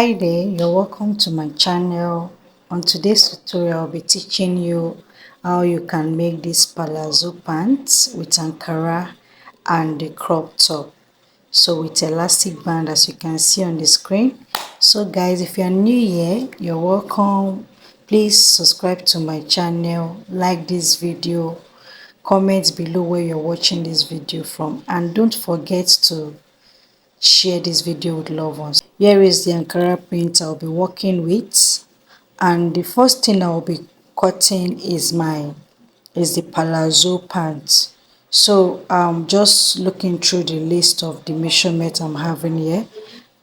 Hi there, you're welcome to my channel. On today's tutorial, I'll be teaching you how you can make this palazzo pants with Ankara and the crop top. So with elastic band, as you can see on the screen. So guys, if you're new here, you're welcome. Please subscribe to my channel, like this video, comment below where you're watching this video from, and don't forget to share this video with loved ones. Here is the Ankara print I'll be working with, and the first thing I'll be cutting is the palazzo pants. So I'm just looking through the list of the measurement I'm having here.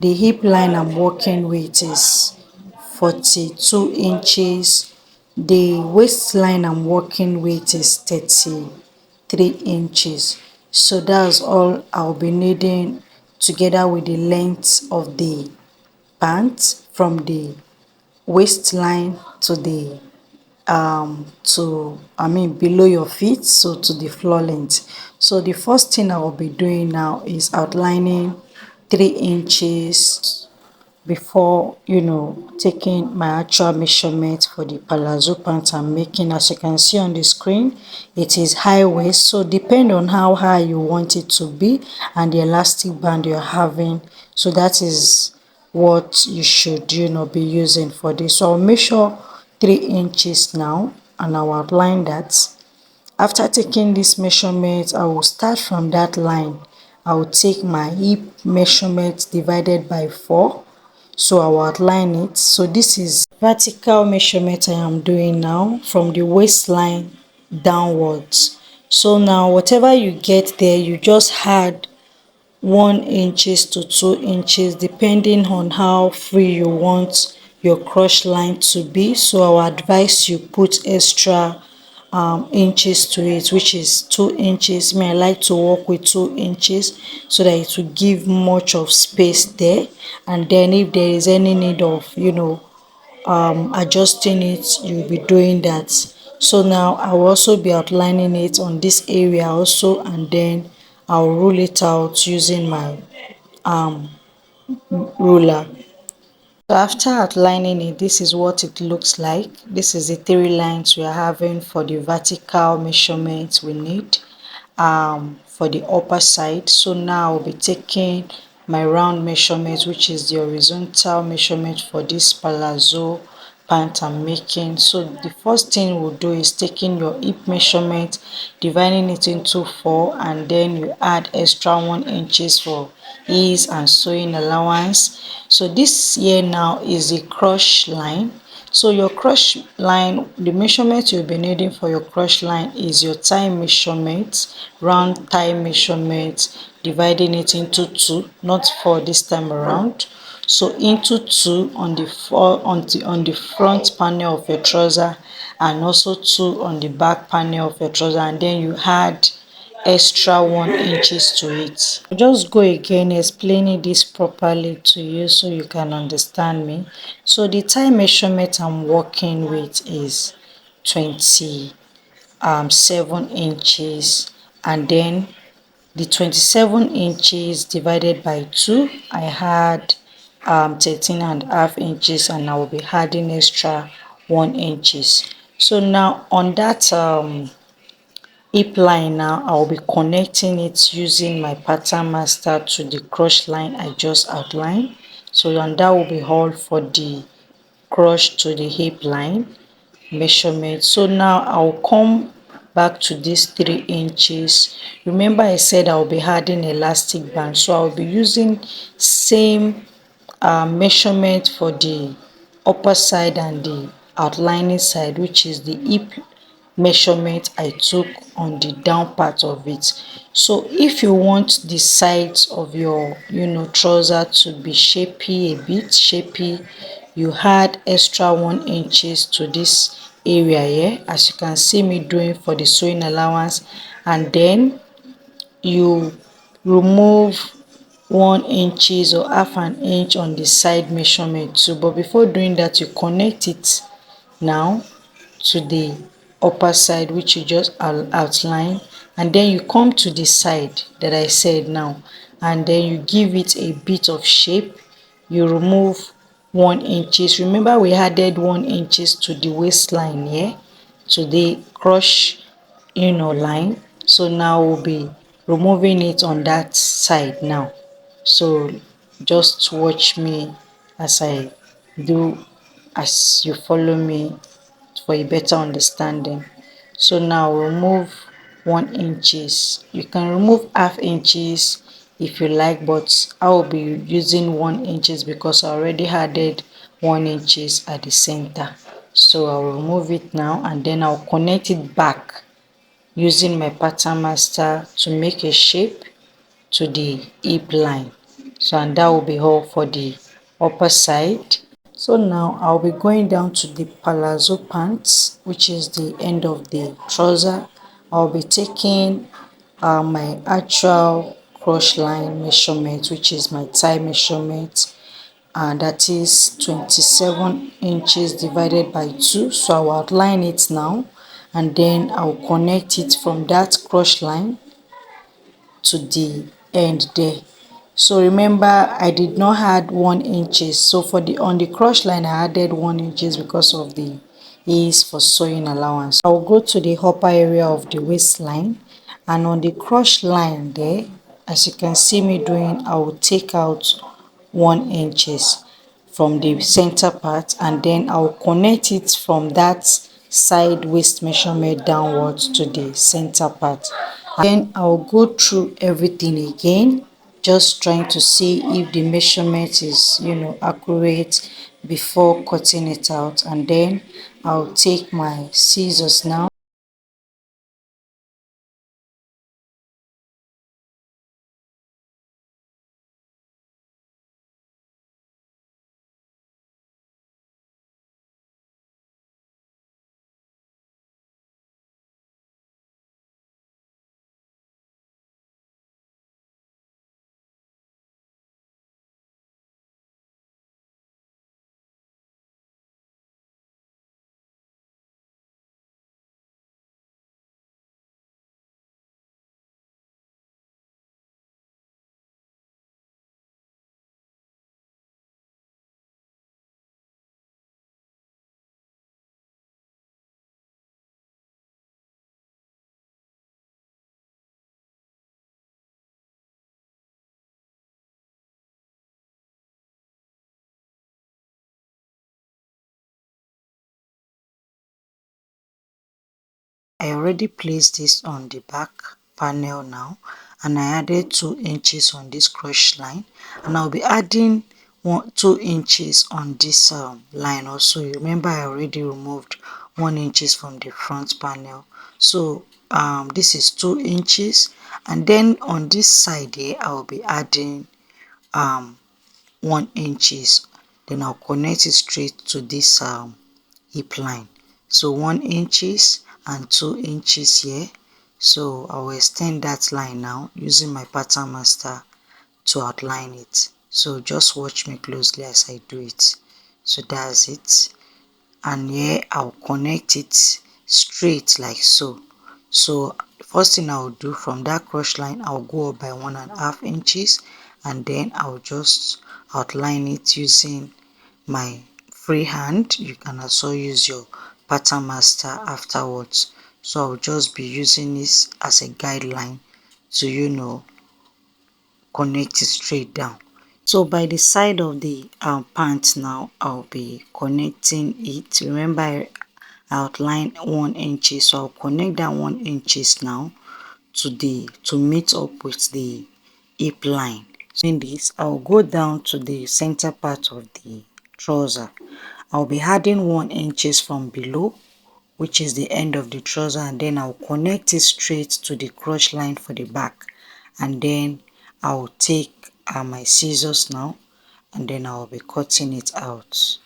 The hip line I'm working with is 42 inches. The waistline I'm working with is 33 inches. So that's all I'll be needing, together with the length of the pants from the waistline to the below your feet, so to the floor length. So the first thing I will be doing now is outlining 3 inches before taking my actual measurement for the palazzo pants I'm making. As you can see on the screen, it is high waist, so depend on how high you want it to be and the elastic band you're having. So that is what you should be using for this. So I'll measure 3 inches now and I'll outline that. After taking this measurement, I will start from that line. I will take my hip measurement divided by 4. So I will outline it. So this is vertical measurement I am doing now from the waistline downwards. So now whatever you get there, you just add 1 inches to 2 inches depending on how free you want your crush line to be. So I will advise you put extra inches to it, which is 2 inches. I like to work with 2 inches so that it will give much of space there. And then if there is any need of adjusting it, you'll be doing that. So now I will also be outlining it on this area also, and then I'll rule it out using my ruler. So after outlining it, this is what it looks like. This is the 3 lines we are having for the vertical measurements we need for the upper side. So now I'll be taking my round measurement, which is the horizontal measurement for this palazzo pant I'm making. So the first thing we'll do is taking your hip measurement, dividing it into 4, and then you add extra 1 inches for ease and sewing allowance. So this here now is the crush line. So your crush line, the measurement you'll be needing for your crush line is your thigh measurement, round thigh measurement, dividing it into 2, not 4 this time around. So into 2 on the front panel of your trouser, and also 2 on the back panel of your trouser, and then you add extra 1 inches to it. I'll just go again explaining this properly to you so you can understand me. So the thigh measurement I'm working with is 27 inches, and then the 27 inches divided by 2, I had 13.5 inches, and I will be adding extra 1 inches. So now on that hip line, now I'll be connecting it using my pattern master to the crush line I just outlined. So and that will be all for the crush to the hip line measurement. So now I'll come back to these 3 inches. Remember I said I'll be adding elastic band, so I'll be using same measurement for the upper side and the outlining side, which is the hip measurement I took on the down part of it. So if you want the sides of your trouser to be shapy, a bit shapy, you add extra 1 inches to this area here, as you can see me doing for the sewing allowance, and then you remove 1 inches or half an inch on the side measurement too. But before doing that, you connect it now to the upper side, which you just outline, and then you come to the side that I said now, and then you give it a bit of shape. You remove 1 inches. Remember we added 1 inches to the waistline here, to the crush line. So now we'll be removing it on that side now. So just watch me as I do, as you follow me for a better understanding. So now remove 1 inches. You can remove half inches if you like, but I will be using 1 inches because I already added 1 inches at the center. So I'll remove it now and then I'll connect it back using my pattern master to make a shape to the hip line. So, and that will be all for the upper side. So now I'll be going down to the palazzo pants, which is the end of the trouser. I'll be taking my actual crush line measurement, which is my thigh measurement, and that is 27 inches divided by 2. So I'll outline it now and then I'll connect it from that crush line to the end there. So remember I did not add 1 inches. So for the on the crush line I added 1 inches because of the ease for sewing allowance. I'll go to the upper area of the waistline, and on the crush line there, as you can see me doing, I will take out 1 inches from the center part and then I'll connect it from that side waist measurement downwards to the center part. Then I'll go through everything again, just trying to see if the measurement is accurate before cutting it out, and then I'll take my scissors now. I already placed this on the back panel now, and I added 2 inches on this crush line, and I'll be adding 2 inches on this line also. You remember I already removed 1 inches from the front panel, so this is 2 inches, and then on this side here I'll be adding 1 inches. Then I'll connect it straight to this hip line. So 1 inches and 2 inches here. So I will extend that line now using my pattern master to outline it. So just watch me closely as I do it. So that's it, and here I'll connect it straight like so. So first thing I'll do, from that crush line I'll go up by 1.5 inches, and then I'll just outline it using my free hand. You can also use your pattern master afterwards. So I'll just be using this as a guideline to connect it straight down. So by the side of the pant now, I'll be connecting it. Remember I outlined 1 inch, so I'll connect that 1 inches now to meet up with the hip line. So in this, I'll go down to the center part of the trouser. I'll be adding 1 inches from below, which is the end of the trouser, and then I'll connect it straight to the crotch line for the back, and then I'll take my scissors now, and then I'll be cutting it out.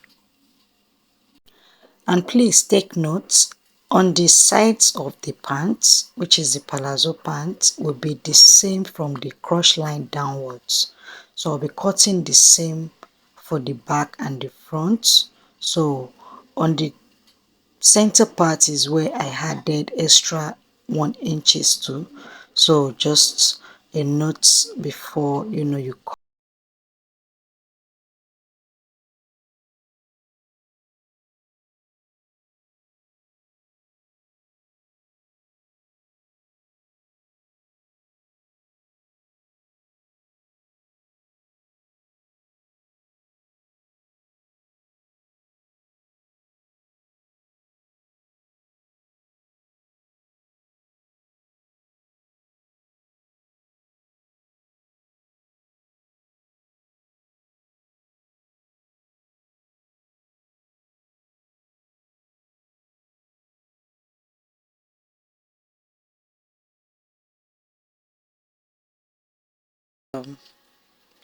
And please take note, on the sides of the pants, which is the palazzo pants, will be the same from the crotch line downwards. So I'll be cutting the same for the back and the front. So on the center part is where I added extra 1 inches to. So just a note before you cut.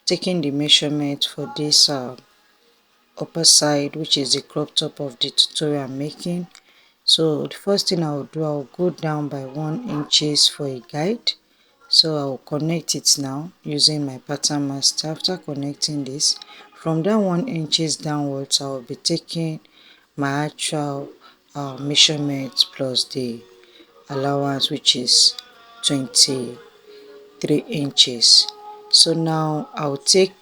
taking the measurement for this upper side, which is the crop top of the tutorial I'm making. So the first thing I'll do, I'll go down by 1 inches for a guide. So I'll connect it now using my pattern master. After connecting this, from that 1 inches downwards, I'll be taking my actual measurement plus the allowance, which is 23 inches. So now I'll take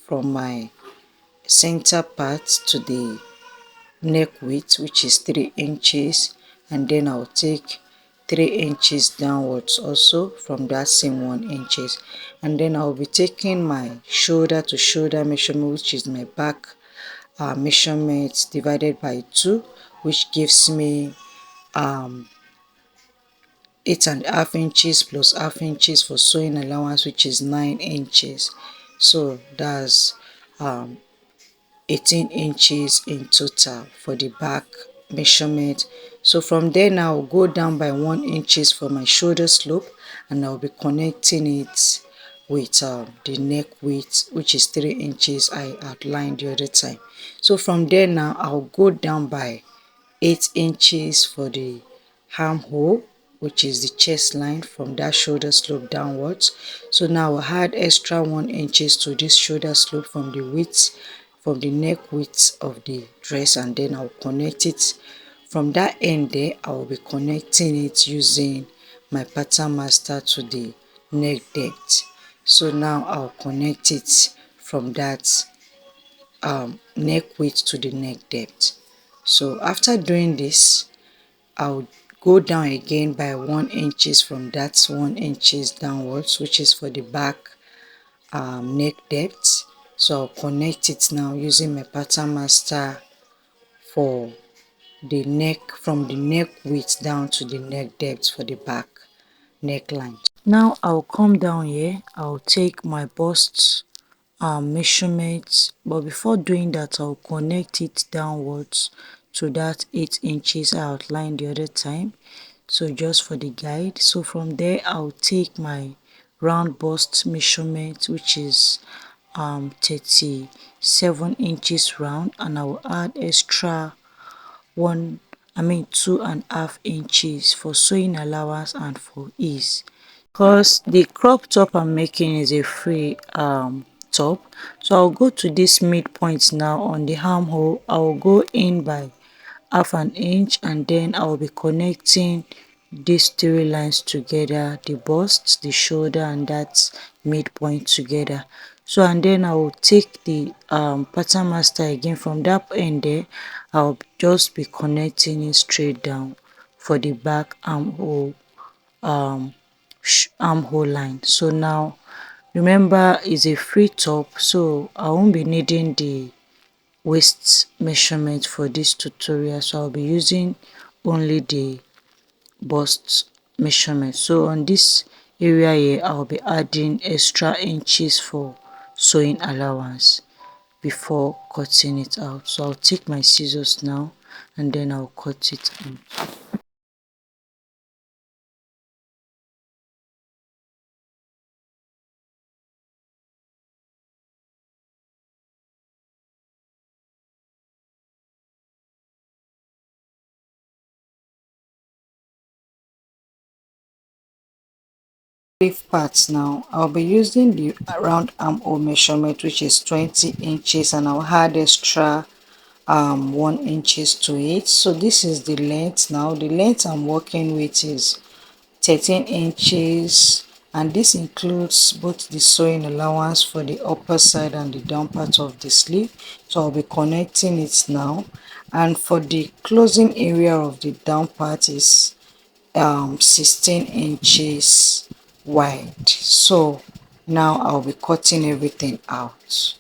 from my center part to the neck width, which is 3 inches, and then I'll take 3 inches downwards also from that same 1 inches, and then I'll be taking my shoulder to shoulder measurement, which is my back measurement, divided by 2, which gives me 8.5 inches plus half inches for sewing allowance, which is 9 inches. So that's 18 inches in total for the back measurement. So from there now I'll go down by 1 inches for my shoulder slope, and I'll be connecting it with the neck width, which is 3 inches I outlined the other time. So from there now I'll go down by 8 inches for the armhole, which is the chest line from that shoulder slope downwards. So now I'll add extra 1 inches to this shoulder slope from the width, from the neck width of the dress, and then I'll connect it from that end there. I'll be connecting it using my pattern master to the neck depth. So now I'll connect it from that neck width to the neck depth. So after doing this, I'll go down again by 1 inches from that 1 inches downwards, which is for the back neck depth. So I'll connect it now using my pattern master for the neck, from the neck width down to the neck depth for the back neckline. Now I'll come down here, I'll take my bust measurements, but before doing that I'll connect it downwards to that 8 inches I outlined the other time, so just for the guide. So from there I'll take my round bust measurement, which is 37 inches round, and I will add extra 2.5 inches for sewing allowance and for ease, because the crop top I'm making is a free top. So I'll go to this midpoint now on the armhole. I'll go in by half an inch, and then I'll be connecting these 3 lines together, the bust, the shoulder, and that midpoint together. So and then I will take the pattern master again from that end there. I'll just be connecting it straight down for the back armhole armhole line. So now remember, it's a free top, so I won't be needing the waist measurement for this tutorial, so I'll be using only the bust measurement. So on this area here, I'll be adding extra inches for sewing allowance before cutting it out. So I'll take my scissors now, and then I'll cut it out. Sleeve parts now, I'll be using the round armhole measurement, which is 20 inches, and I'll add extra 1 inches to it. So this is the length now. The length I'm working with is 13 inches, and this includes both the sewing allowance for the upper side and the down part of the sleeve. So I'll be connecting it now, and for the closing area of the down part is 16 inches wide. So now I'll be cutting everything out.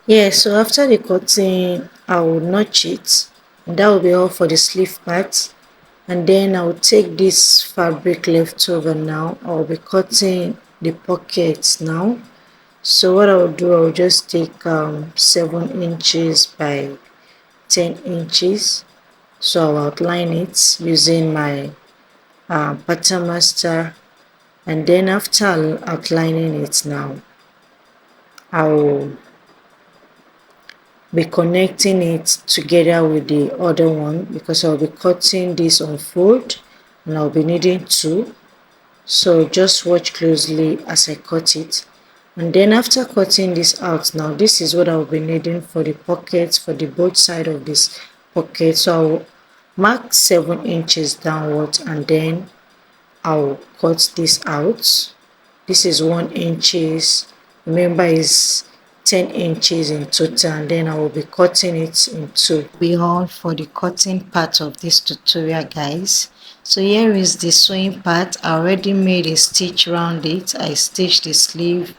Yeah, so after the cutting, I will notch it, and that will be all for the sleeve part. And then I will take this fabric left over now. I will be cutting the pockets now. So what I will do, I will just take 7 inches by 10 inches. So I'll outline it using my pattern master, and then after outlining it now, I will be connecting it together with the other one because I'll be cutting this on fold and I'll be needing two. So just watch closely as I cut it. And then after cutting this out, now this is what I'll be needing for the pockets, for the both side of this pocket. So I'll mark 7 inches downwards and then I'll cut this out. This is 1 inches. Remember is 10 inches in total, and then I will be cutting it in two. Be all for the cutting part of this tutorial, guys. So here is the sewing part. I already made a stitch around it. I stitched the sleeve.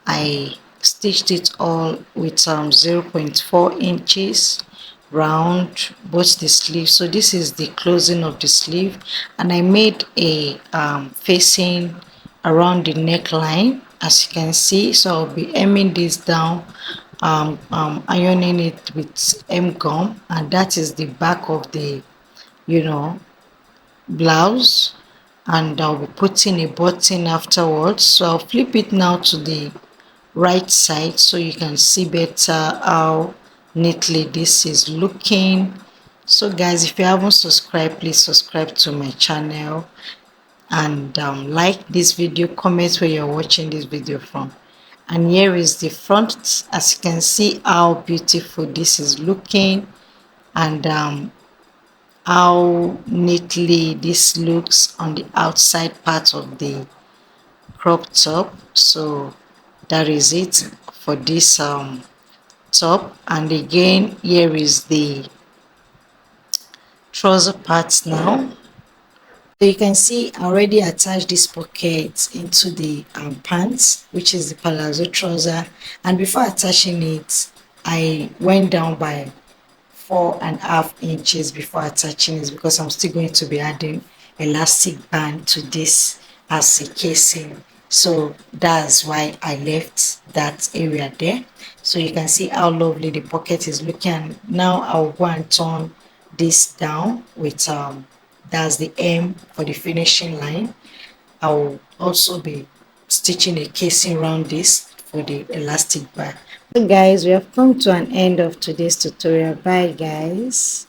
I stitched it all with 0.4 inches round both the sleeve. So this is the closing of the sleeve, and I made a facing around the neckline, as you can see. So I'll be hemming this down, ironing it with hem gum, and that is the back of the blouse. And I'll be putting a button afterwards. So I'll flip it now to the right side so you can see better how neatly this is looking. So guys, if you haven't subscribed, please subscribe to my channel and like this video, comment where you're watching this video from. And here is the front. As you can see how beautiful this is looking, and how neatly this looks on the outside part of the crop top. So that is it for this top. And again, here is the trouser part now. So you can see I already attached this pocket into the pants, which is the palazzo trouser, and before attaching it I went down by 4.5 inches before attaching it, because I'm still going to be adding elastic band to this as a casing. So that's why I left that area there. So you can see how lovely the pocket is looking. And now I'll go and turn this down with that's the M for the finishing line. I'll also be stitching a casing around this for the elastic bar. So guys, we have come to an end of today's tutorial. Bye guys.